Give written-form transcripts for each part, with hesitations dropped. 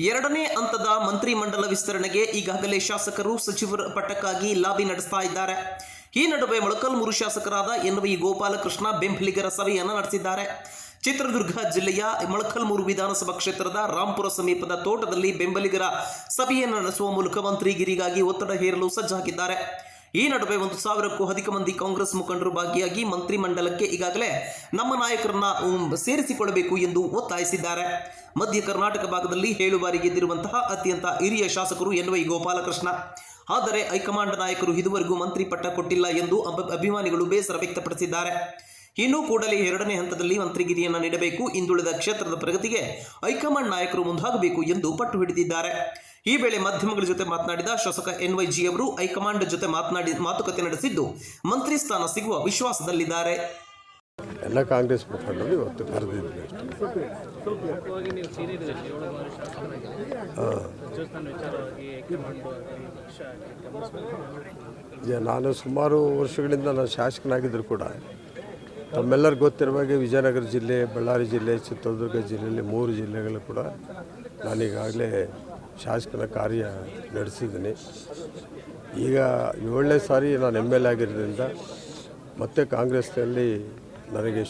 ಎರಡನೇ ಹಂತದ ಮಂತ್ರಿಮಂಡಲ ವಿಸ್ತರಣೆಗೆ ಈಗಾಗಲೇ ಶಾಸಕರು ಸಚಿವರ ಪಟ್ಟಕ್ಕಾಗಿ ಲಾಬಿ ನಡೆಸ್ತಾ ಇದ್ದಾರೆ. ಈ ನಡುವೆ ಮೊಳಕಾಲ್ಮೂರು ಶಾಸಕರಾದ ಎನ್.ವೈ. ಗೋಪಾಲಕೃಷ್ಣ ಬೆಂಬಲಿಗರ ಸಭೆಯನ್ನು ನಡೆಸಿದ್ದಾರೆ. ಚಿತ್ರದುರ್ಗ ಜಿಲ್ಲೆಯ ಮೊಳಕಾಲ್ಮೂರು ವಿಧಾನಸಭಾ ಕ್ಷೇತ್ರದ ರಾಂಪುರ ಸಮೀಪದ ತೋಟದಲ್ಲಿ ಬೆಂಬಲಿಗರ ಸಭೆಯನ್ನು ನಡೆಸುವ ಮೂಲಕ ಮಂತ್ರಿಗಿರಿಗಾಗಿ ಒತ್ತಡ ಹೇರಲು ಸಜ್ಜಾಗಿದ್ದಾರೆ. ಈ ನಡುವೆ 1,000ಕ್ಕೂ ಅಧಿಕ ಮಂದಿ ಕಾಂಗ್ರೆಸ್ ಮುಖಂಡರು ಭಾಗಿಯಾಗಿ ಮಂತ್ರಿಮಂಡಲಕ್ಕೆ ಈಗಾಗಲೇ ನಮ್ಮ ನಾಯಕರನ್ನ ಸೇರಿಸಿಕೊಳ್ಳಬೇಕು ಎಂದು ಒತ್ತಾಯಿಸಿದ್ದಾರೆ. ಮಧ್ಯ ಕರ್ನಾಟಕ ಭಾಗದಲ್ಲಿ 7 ಬಾರಿ ಗೆದ್ದಿರುವಂತಹ ಅತ್ಯಂತ ಹಿರಿಯ ಶಾಸಕರು ಎನ್.ವೈ. ಗೋಪಾಲಕೃಷ್ಣ. ಆದರೆ ಹೈಕಮಾಂಡ್ ನಾಯಕರು ಇದುವರೆಗೂ ಮಂತ್ರಿ ಪಟ್ಟ ಕೊಟ್ಟಿಲ್ಲ ಎಂದು ಅಭಿಮಾನಿಗಳು ಬೇಸರ ವ್ಯಕ್ತಪಡಿಸಿದ್ದಾರೆ. ಇನ್ನು ಕೂಡಲೇ 2ನೇ ಹಂತದಲ್ಲಿ ಮಂತ್ರಿಗಿರಿಯನ್ನು ನೀಡಬೇಕು, ಹಿಂದುಳಿದ ಕ್ಷೇತ್ರದ ಪ್ರಗತಿಗೆ ಹೈಕಮಾಂಡ್ ನಾಯಕರು ಮುಂದಾಗಬೇಕು ಎಂದು ಪಟ್ಟು ಹಿಡಿದಿದ್ದಾರೆ. ಈ ವೇಳೆ ಮಾಧ್ಯಮಗಳ ಜೊತೆ ಮಾತನಾಡಿದ ಶಾಸಕ ಎನ್.ವೈ.ಜಿ ಅವರು ಹೈಕಮಾಂಡ್ ಜೊತೆ ಮಾತುಕತೆ ನಡೆಸಿದ್ದು ಮಂತ್ರಿ ಸ್ಥಾನ ಸಿಗುವ ವಿಶ್ವಾಸದಲ್ಲಿದ್ದಾರೆ. ಎಲ್ಲ ಕಾಂಗ್ರೆಸ್ ಮುಖಂಡರು ಇವತ್ತು ಕರೆದಿದ್ದರು. ನಾನು ಸುಮಾರು ವರ್ಷಗಳಿಂದ ನಾನು ಶಾಸಕನಾಗಿದ್ದರೂ ಕೂಡ ತಮ್ಮೆಲ್ಲರಿಗೂ ಗೊತ್ತಿರುವಾಗೆ ವಿಜಯನಗರ ಜಿಲ್ಲೆ, ಬಳ್ಳಾರಿ ಜಿಲ್ಲೆ, ಚಿತ್ರದುರ್ಗ ಜಿಲ್ಲೆಯಲ್ಲಿ 3 ಜಿಲ್ಲೆಗಳು ಕೂಡ ನಾನೀಗಾಗಲೇ ಶಾಸಕನ ಕಾರ್ಯ ನಡೆಸಿದ್ದೀನಿ. ಈಗ 7ನೇ ಸಾರಿ ನಾನು MLA ಆಗಿರೋದ್ರಿಂದ ಮತ್ತೆ ಕಾಂಗ್ರೆಸ್ನಲ್ಲಿ ನನಗೆ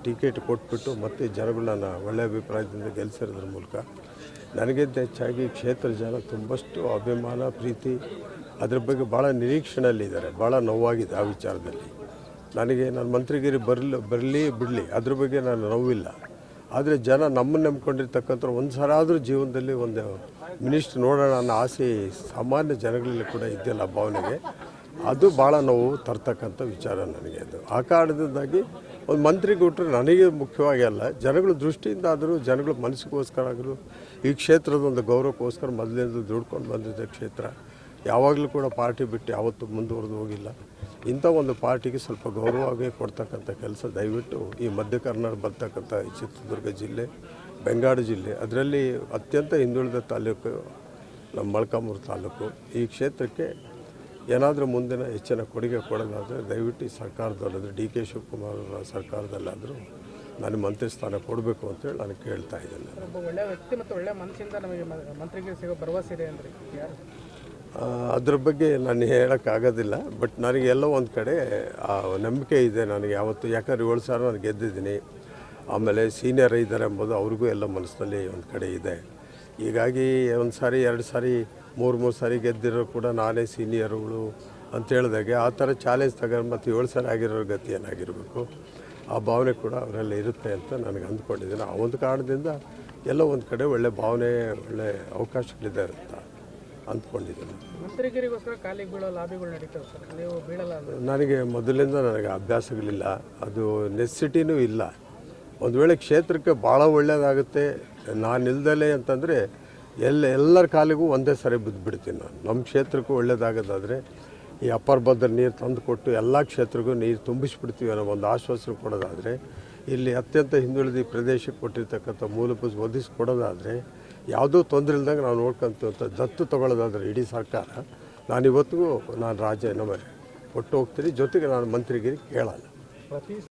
ಟಿಕೆಟ್ ಕೊಟ್ಬಿಟ್ಟು ಮತ್ತೆ ಜನಗಳನ್ನ ಒಳ್ಳೆಯ ಅಭಿಪ್ರಾಯದಿಂದ ಗೆಲ್ಲಿಸಿರೋದ್ರ ಮೂಲಕ ನನಗಿಂತ ಹೆಚ್ಚಾಗಿ ಕ್ಷೇತ್ರ ಜನ ತುಂಬಷ್ಟು ಅಭಿಮಾನ, ಪ್ರೀತಿ, ಅದ್ರ ಬಗ್ಗೆ ಭಾಳ ನಿರೀಕ್ಷಣೆಯಲ್ಲಿದ್ದಾರೆ. ಭಾಳ ನೋವಾಗಿದೆ ಆ ವಿಚಾರದಲ್ಲಿ. ನನಗೆ ನಾನು ಮಂತ್ರಿಗಿರಿ ಬರಲಿ ಬಿಡಲಿ ಅದ್ರ ಬಗ್ಗೆ ನಾನು ನೋವಿಲ್ಲ. ಆದರೆ ಜನ ನಮ್ಮನ್ನು ನಂಬ್ಕೊಂಡಿರ್ತಕ್ಕಂಥ ಒಂದು ಸಲ ಆದರೂ ಜೀವನದಲ್ಲಿ ಒಂದು ಮಿನಿಸ್ಟ್ರ್ ನೋಡೋಣ ಅನ್ನೋ ಆಸೆ ಸಾಮಾನ್ಯ ಜನಗಳಲ್ಲಿ ಕೂಡ ಇದೆಯಲ್ಲ ಭಾವನೆಗೆ, ಅದು ಭಾಳ ನೋವು ತರ್ತಕ್ಕಂಥ ವಿಚಾರ ನನಗೆ. ಅದು ಆ ಕಾರಣದಿಂದಾಗಿ ಒಂದು ಮಂತ್ರಿ ಕೊಟ್ಟರೆ ನನಗೆ ಮುಖ್ಯವಾಗಿ ಅಲ್ಲ, ಜನಗಳ ದೃಷ್ಟಿಯಿಂದ ಆದರೂ ಜನಗಳ ಮನಸ್ಸಿಗೋಸ್ಕರ ಆದರೂ ಈ ಕ್ಷೇತ್ರದ ಒಂದು ಗೌರವಕ್ಕೋಸ್ಕರ ಮೊದಲಿಂದ ದುಡ್ಕೊಂಡು ಬಂದಿದ್ದ ಕ್ಷೇತ್ರ. ಯಾವಾಗಲೂ ಕೂಡ ಪಾರ್ಟಿ ಬಿಟ್ಟು ಯಾವತ್ತೂ ಮುಂದುವರೆದು ಹೋಗಿಲ್ಲ. ಇಂಥ ಒಂದು ಪಾರ್ಟಿಗೆ ಸ್ವಲ್ಪ ಗೌರವವಾಗಿ ಕೊಡ್ತಕ್ಕಂಥ ಕೆಲಸ ದಯವಿಟ್ಟು ಈ ಮಧ್ಯ ಕರ್ನಾಟಕ ಬರ್ತಕ್ಕಂಥ ಚಿತ್ರದುರ್ಗ ಜಿಲ್ಲೆ, ಬೆಂಗಾಡು ಜಿಲ್ಲೆ, ಅದರಲ್ಲಿ ಅತ್ಯಂತ ಹಿಂದುಳಿದ ತಾಲೂಕು ನಮ್ಮ ಮೊಳಕಾಲ್ಮೂರು ತಾಲೂಕು, ಈ ಕ್ಷೇತ್ರಕ್ಕೆ ಏನಾದರೂ ಮುಂದಿನ ಹೆಚ್ಚಿನ ಕೊಡುಗೆ ಕೊಡೋದಾದರೆ ದಯವಿಟ್ಟು ಈ ಸರ್ಕಾರದಲ್ಲಾದರೂ ಡಿ ಕೆ ಶಿವಕುಮಾರ್ ಅವರ ಸರ್ಕಾರದಲ್ಲಾದರೂ ನನಗೆ ಮಂತ್ರಿ ಸ್ಥಾನ ಕೊಡಬೇಕು ಅಂತೇಳಿ ನಾನು ಕೇಳ್ತಾ ಇದ್ದೇನೆ. ಒಳ್ಳೆಯ ವ್ಯಕ್ತಿ ಮತ್ತು ಒಳ್ಳೆಯ ಮನಸ್ಸಿಂದ ನಮಗೆ ಮಂತ್ರಿಗೆ ಸಿಗೋ ಭರವಸೆ ಇದೆ ಅಂದರೆ ಅದ್ರ ಬಗ್ಗೆ ನಾನು ಹೇಳೋಕ್ಕಾಗೋದಿಲ್ಲ. ಬಟ್ ನನಗೆ ಎಲ್ಲೋ ಒಂದು ಕಡೆ ಆ ನಂಬಿಕೆ ಇದೆ ನನಗೆ ಯಾವತ್ತು. ಯಾಕಂದರೆ 7 ಸಾರಿ ನಾನು ಗೆದ್ದಿದ್ದೀನಿ. ಆಮೇಲೆ ಸೀನಿಯರ್ ಇದ್ದಾರೆ ಎಂಬುದು ಅವ್ರಿಗೂ ಎಲ್ಲ ಮನಸ್ಸಿನಲ್ಲಿ ಒಂದು ಕಡೆ ಇದೆ. ಹೀಗಾಗಿ 1 ಸಾರಿ 2 ಸಾರಿ 3 ಸಾರಿ ಗೆದ್ದಿರೋ ಕೂಡ ನಾನೇ ಸೀನಿಯರ್ಗಳು ಅಂತ ಹೇಳಿದಾಗೆ ಆ ಥರ ಚಾಲೆಂಜ್ ತಗೊಂಡು ಮತ್ತು 7 ಸಾರಿ ಆಗಿರೋ ಗತಿ ಏನಾಗಿರಬೇಕು, ಆ ಭಾವನೆ ಕೂಡ ಅವರೆಲ್ಲ ಇರುತ್ತೆ ಅಂತ ನನಗೆ ಅಂದ್ಕೊಂಡಿದ್ದೀನಿ. ಆ ಒಂದು ಕಾರಣದಿಂದ ಎಲ್ಲೋ ಒಂದು ಕಡೆ ಒಳ್ಳೆ ಭಾವನೆ, ಒಳ್ಳೆ ಅವಕಾಶಗಳಿದೆ ಅಂತ ಅಂದ್ಕೊಂಡಿದ್ದೀನಿ. ಮಂತ್ರಿಗಿರಿಗೋಸ್ಕರ ಕಾಲಿಗೆ ಬೀಳೋ ಲಾಬಿಗಳು ನಡೀತವೆ ಸರ್, ನೀವು ಬೀಳಲ್ಲ? ನನಗೆ ಮೊದಲಿಂದ ನನಗೆ ಅಭ್ಯಾಸಗಳಿಲ್ಲ, ಅದು ನೆಸೆಸಿಟಿನೂ ಇಲ್ಲ. ಒಂದು ವೇಳೆ ಕ್ಷೇತ್ರಕ್ಕೆ ಭಾಳ ಒಳ್ಳೆಯದಾಗುತ್ತೆ ನಾನು ಇಲ್ದಲೇ ಅಂತಂದರೆ ಎಲ್ಲರ ಕಾಲಿಗೂ ಒಂದೇ ಸರಿ ಬಿದ್ದುಬಿಡ್ತೀನಿ ನಾನು. ನಮ್ಮ ಕ್ಷೇತ್ರಕ್ಕೂ ಒಳ್ಳೆಯದಾಗೋದಾದರೆ ಈ ಅಪ್ಪರ್ ಭದ್ರ ನೀರು ತಂದು ಕೊಟ್ಟು ಎಲ್ಲ ಕ್ಷೇತ್ರಕ್ಕೂ ನೀರು ತುಂಬಿಸ್ಬಿಡ್ತೀವಿ ಅನ್ನೋ ಒಂದು ಆಶ್ವಾಸನೆ ಕೊಡೋದಾದರೆ, ಇಲ್ಲಿ ಅತ್ಯಂತ ಹಿಂದುಳಿದ ಪ್ರದೇಶಕ್ಕೆ ಕೊಟ್ಟಿರ್ತಕ್ಕಂಥ ಮೂಲಭೂತ ಒದಗಿಸ್ಕೊಡೋದಾದರೆ ಯಾವುದೂ ತೊಂದರೆ ಇಲ್ದಂಗೆ ನಾವು ನೋಡ್ಕೊಂತ ದತ್ತು ತೊಗೊಳ್ಳೋದಾದರೆ ಇಡೀ ಸರ್ಕಾರ, ನಾನಿವತ್ತಿಗೂ ನಾನು ರಾಜೀನಾಮೆ ಕೊಟ್ಟು ಹೋಗ್ತೀನಿ. ಜೊತೆಗೆ ನಾನು ಮಂತ್ರಿಗಿರಿ ಕೇಳಲ್ಲ.